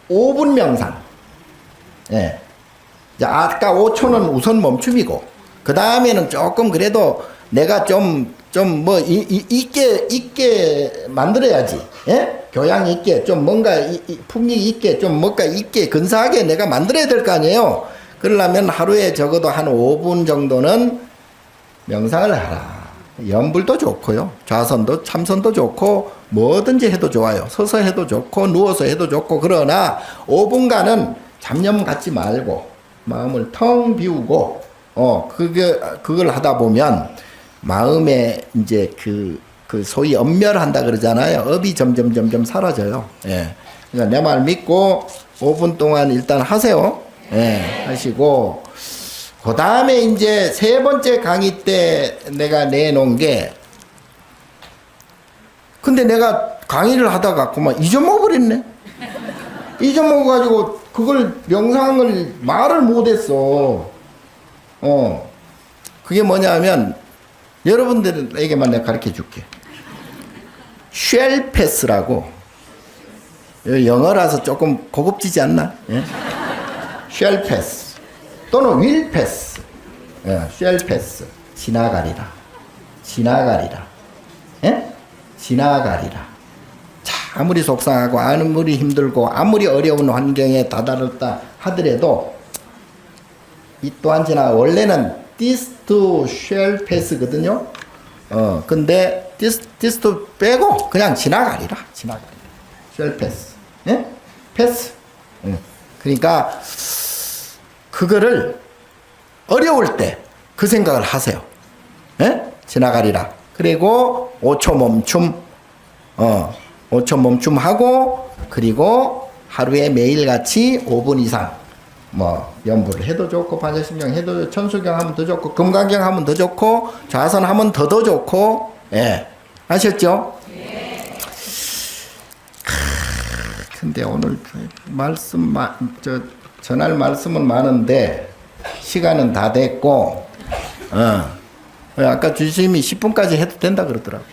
5분 명상. 예. 아까 5초는 우선 멈춤이고, 그 다음에는 조금 그래도 내가 있게 만들어야지. 예? 교양 있게, 좀 뭔가, 풍기 있게, 좀 뭔가 있게, 근사하게 내가 만들어야 될 거 아니에요? 그러려면 하루에 적어도 한 5분 정도는 명상을 하라. 연불도 좋고요. 좌선도, 참선도 좋고, 뭐든지 해도 좋아요. 서서 해도 좋고, 누워서 해도 좋고, 그러나 5분간은 잡념 갖지 말고, 마음을 텅 비우고, 그걸 하다 보면, 마음에 이제 그 소위 엄멸한다 그러잖아요. 업이 점점 사라져요. 예. 그러니까 내 말 믿고 5분 동안 일단 하세요. 예. 하시고, 그 다음에 이제 세 번째 강의 때 내가 내놓은 게, 근데 내가 강의를 하다가 그만 잊어먹어버렸네. 잊어먹어가지고 그걸 명상을 말을 못했어. 그게 뭐냐면, 여러분들에게만 내가 가르쳐 줄게. 쉘패스라고. 영어라서 조금 고급지지 않나? 예? 쉘패스. 또는 윌패스. 예, 쉘패스. 지나가리라. 예? 지나가리라. 자, 아무리 속상하고, 아무리 힘들고, 아무리 어려운 환경에 다다랐다 하더라도, 이 또한 지나, 원래는 this to shall pass거든요. 근데 this to 빼고 그냥 지나가리라. shall pass. 예? pass. 그러니까 그거를 어려울 때 그 생각을 하세요. 예? 지나가리라. 그리고 5초 멈춤. 5초 멈춤하고, 그리고 하루에 매일같이 5분 이상 연불을 해도 좋고, 반야심경 해도 좋고, 천수경 하면 더 좋고, 금강경 하면 더 좋고, 좌선 하면 더 좋고, 예. 아셨죠? 네. 근데 오늘 전할 말씀은 많은데, 시간은 다 됐고, 아까 주심이 10분까지 해도 된다 그러더라고.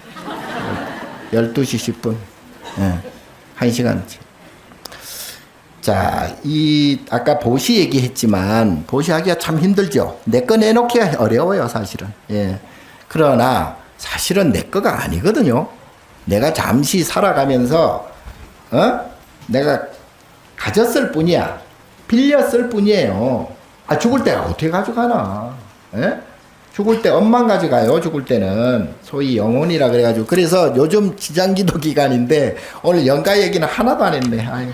12시 10분. 예. 1시간치. 자, 아까 보시 얘기했지만, 보시 하기가 참 힘들죠. 내 거 내놓기가 어려워요, 사실은. 예. 그러나, 사실은 내 거가 아니거든요. 내가 잠시 살아가면서, 내가 가졌을 뿐이야. 빌렸을 뿐이에요. 죽을 때 어떻게 가져가나. 예? 죽을 때 엄만 가져가요, 죽을 때는. 소위 영혼이라 그래가지고. 그래서 요즘 지장기도 기간인데, 오늘 영가 얘기는 하나도 안 했네. 아유.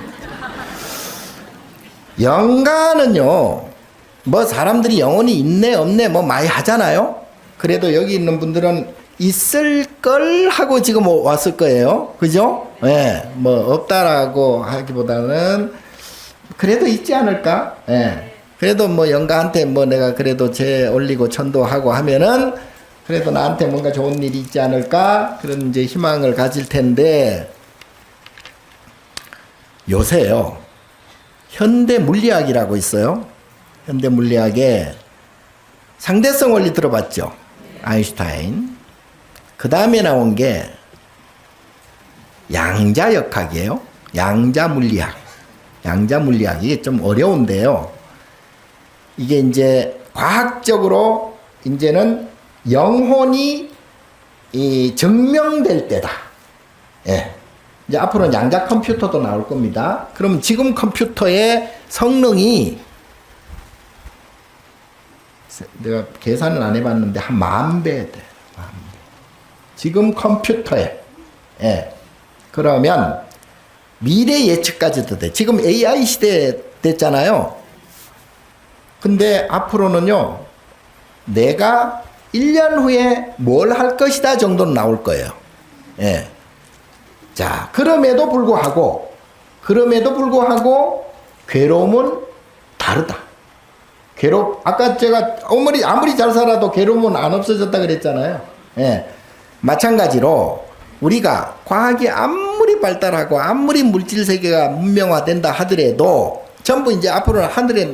영가는요, 사람들이 영혼이 있네, 없네, 많이 하잖아요? 그래도 여기 있는 분들은 있을 걸 하고 지금 왔을 거예요. 그죠? 예, 없다라고 하기보다는 그래도 있지 않을까? 예. 그래도 영가한테 내가 그래도 제 올리고 천도하고 하면은 그래도 나한테 뭔가 좋은 일이 있지 않을까? 그런 이제 희망을 가질 텐데, 요새요, 현대 물리학이라고 있어요. 현대 물리학에 상대성 원리 들어봤죠? 아인슈타인. 그 다음에 나온 게 양자역학이에요. 양자물리학. 양자물리학. 이게 좀 어려운데요. 이게 이제 과학적으로 이제는 영혼이 증명될 때다. 예. 이제 앞으로는 양자 컴퓨터도 나올 겁니다. 그럼 지금 컴퓨터의 성능이, 내가 계산은 안 해봤는데 한 10,000배 돼. 10,000배. 지금 컴퓨터에. 예. 그러면 미래 예측까지도 돼. 지금 AI 시대 됐잖아요. 근데 앞으로는요, 내가 1년 후에 뭘 할 것이다 정도는 나올 거예요. 예. 자, 그럼에도 불구하고 괴로움은 다르다. 아까 제가 아무리 잘 살아도 괴로움은 안 없어졌다 그랬잖아요. 예. 마찬가지로 우리가 과학이 아무리 발달하고 아무리 물질 세계가 문명화된다 하더라도 전부 이제 앞으로는 하늘에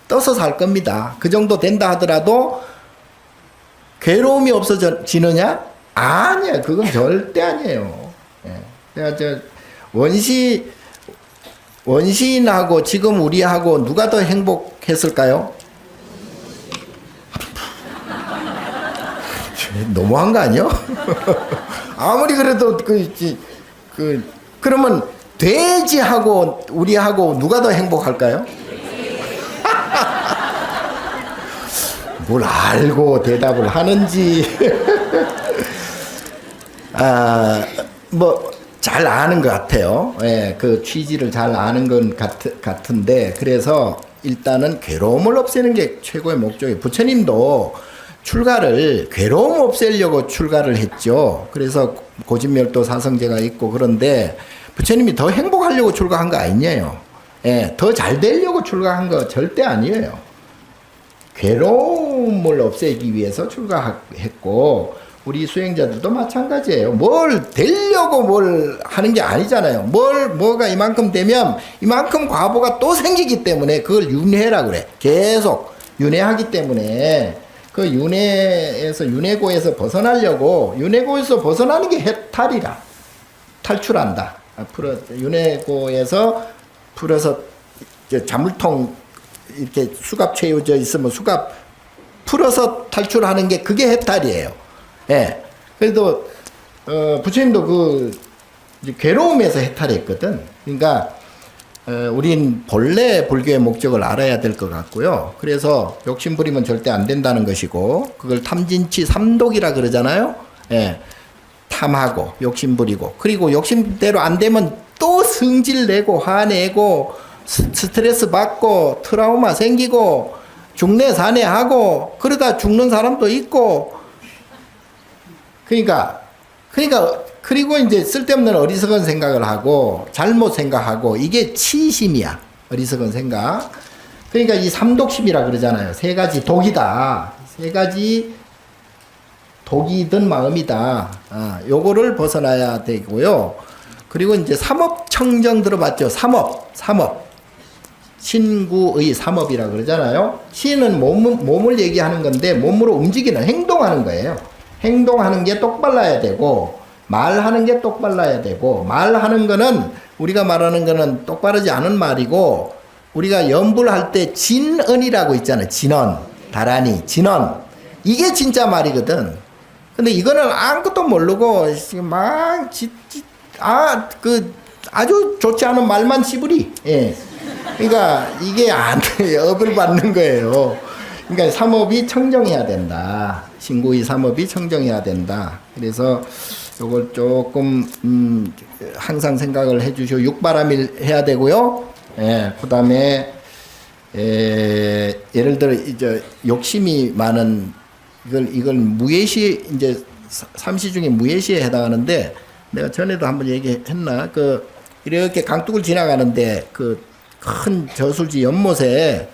떠서 살 겁니다. 그 정도 된다 하더라도 괴로움이 없어지느냐? 아니야. 그건 절대 아니에요. 예. 제가 원시인하고 지금 우리하고 누가 더 행복했을까요? 너무한 거 아니요? 아무리 그래도 그러면 돼지하고 우리하고 누가 더 행복할까요? 뭘 알고 대답을 하는지. 잘 아는 것 같아요. 예, 그 취지를 잘 아는 건 같은데, 그래서 일단은 괴로움을 없애는 게 최고의 목적이에요. 부처님도 괴로움 없애려고 출가를 했죠. 그래서 고진멸도 사성제가 있고, 그런데 부처님이 더 행복하려고 출가한 거 아니에요. 예, 더 잘 되려고 출가한 거 절대 아니에요. 괴로움을 없애기 위해서 출가했고, 우리 수행자들도 마찬가지예요. 뭘 되려고 뭘 하는 게 아니잖아요. 뭐가 이만큼 되면 이만큼 과보가 또 생기기 때문에 그걸 윤회라 그래. 계속 윤회하기 때문에 그 윤회고에서 벗어나려고, 윤회고에서 벗어나는 게 해탈이라. 탈출한다. 윤회고에서 풀어서 자물통 이렇게 수갑 채워져 있으면 수갑 풀어서 탈출하는 게 그게 해탈이에요. 예. 그래도 부처님도 괴로움에서 해탈했거든. 그러니까 우린 본래 불교의 목적을 알아야 될 것 같고요. 그래서 욕심 부리면 절대 안 된다는 것이고, 그걸 탐진치 삼독이라 그러잖아요. 예. 탐하고 욕심 부리고, 그리고 욕심대로 안 되면 또 성질 내고 화내고 스트레스 받고 트라우마 생기고 중내 산해하고 그러다 죽는 사람도 있고. 그리고 이제 쓸데없는 어리석은 생각을 하고 잘못 생각하고, 이게 치심이야. 어리석은 생각. 그러니까 이 삼독심이라 그러잖아요. 세 가지 독이다. 세 가지 독이 든 마음이다. 요거를 벗어나야 되고요. 그리고 이제 삼업청정 들어봤죠? 삼업. 신구의 삼업이라 그러잖아요. 신은 몸을 얘기하는 건데, 몸으로 움직이는, 행동하는 거예요. 행동하는 게 똑발라야 되고, 말하는 게 똑발라야 되고, 말하는 거는, 우리가 말하는 거는 똑바르지 않은 말이고, 우리가 연불 할 때 진언이라고 있잖아요. 진언. 다라니, 진언. 이게 진짜 말이거든. 근데 이거는 아무것도 모르고, 아주 좋지 않은 말만 씨부리. 예. 그러니까 이게 안 돼. 업을 받는 거예요. 그러니까 삼업이 청정해야 된다. 신구의 삼업이 청정해야 된다. 그래서 요걸 조금 항상 생각을 해주시고, 육바람일 해야 되고요. 예, 그다음에 예를 들어 이제 욕심이 많은 이걸 무예시, 이제 삼시 중에 무예시에 해당하는데, 내가 전에도 한번 얘기했나? 이렇게 강둑을 지나가는데 큰 저술지 연못에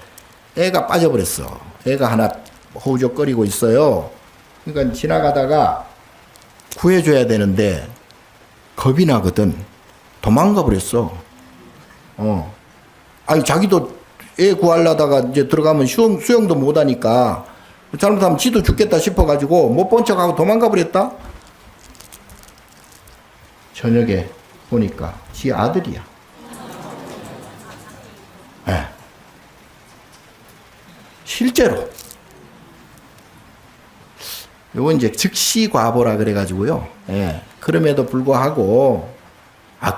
애가 빠져버렸어. 애가 하나 호우적거리고 있어요. 그러니까 지나가다가 구해줘야 되는데 겁이 나거든. 도망가 버렸어. 아니, 자기도 애 구하려다가 이제 들어가면 수영도 못하니까 잘못하면 지도 죽겠다 싶어가지고 못 본 척하고 도망가 버렸다. 저녁에 보니까 지 아들이야. 네. 실제로. 요건 이제 즉시 과보라 그래가지고요. 예. 그럼에도 불구하고,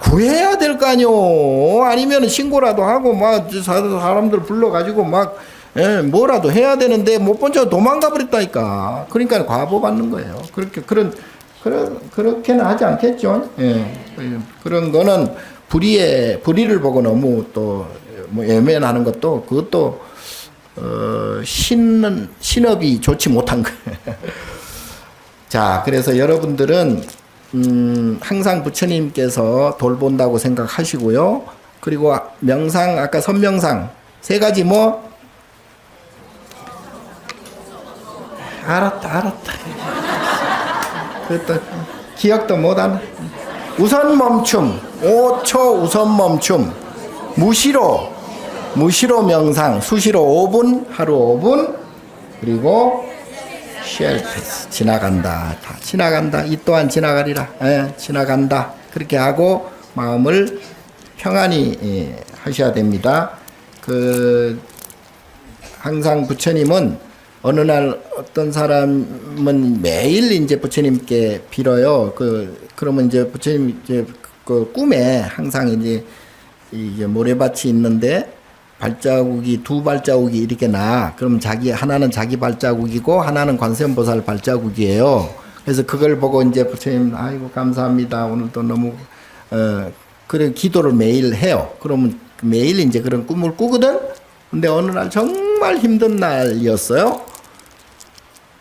구해야 될 거 아니요. 아니면 신고라도 하고, 사람들 불러가지고, 뭐라도 해야 되는데, 못 본 척 도망가 버렸다니까. 그러니까 과보 받는 거예요. 그렇게는 하지 않겠죠. 예. 그런 거는 불의를 보고 너무 또, 예면하는 것도, 그것도, 신업이 좋지 못한 거예요. 자, 그래서 여러분들은 항상 부처님께서 돌본다고 생각하시고요. 그리고 명상, 아까 선명상 세 가지 뭐? 알았다. 그랬다. 기억도 못하나? 우선 멈춤, 5초 우선 멈춤, 무시로 명상, 수시로 5분, 하루 5분, 그리고 쉘패스, 지나간다. 다 지나간다. 이 또한 지나가리라. 지나간다. 그렇게 하고 마음을 평안히 하셔야 됩니다. 항상 부처님은 어느 날 어떤 사람은 매일 이제 부처님께 빌어요. 그러면 이제 부처님 이제 꿈에 항상 이제 모래밭이 있는데 발자국이 두 발자국이 이렇게 나. 그럼 하나는 자기 발자국이고 하나는 관세음보살 발자국이에요. 그래서 그걸 보고 이제 부처님 아이고 감사합니다. 오늘도 너무 그래 기도를 매일 해요. 그러면 매일 이제 그런 꿈을 꾸거든. 근데 어느 날 정말 힘든 날이었어요.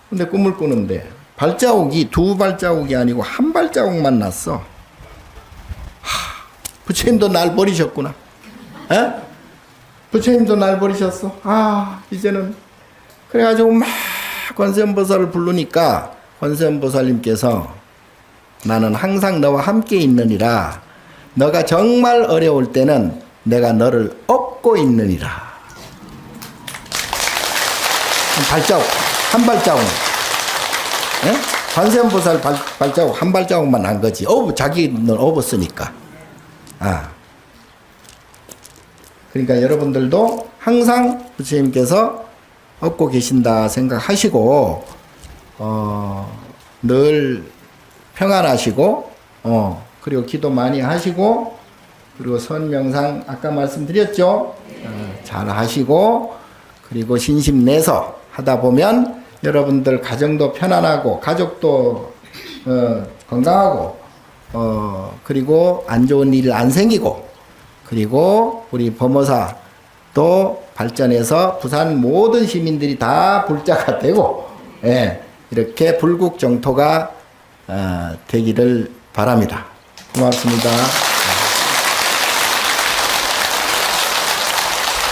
근데 꿈을 꾸는데 발자국이 두 발자국이 아니고 한 발자국만 났어. 부처님도 날 버리셨구나. 부처님도 날 버리셨어. 이제는 그래가지고 막 관세음보살을 부르니까 관세음보살님께서 나는 항상 너와 함께 있느니라. 너가 정말 어려울 때는 내가 너를 업고 있느니라. 한 발자국. 관세음보살 발자국 한 발자국만 난 거지. 자기는 업었으니까. 그러니까 여러분들도 항상 부처님께서 업고 계신다 생각하시고 늘 평안하시고 그리고 기도 많이 하시고 그리고 선명상 아까 말씀드렸죠. 잘 하시고 그리고 신심 내서 하다 보면 여러분들 가정도 편안하고 가족도 건강하고 그리고 안 좋은 일 안 생기고 그리고 우리 범어사 또 발전해서 부산 모든 시민들이 다 불자가 되고 이렇게 불국정토가 되기를 바랍니다. 고맙습니다.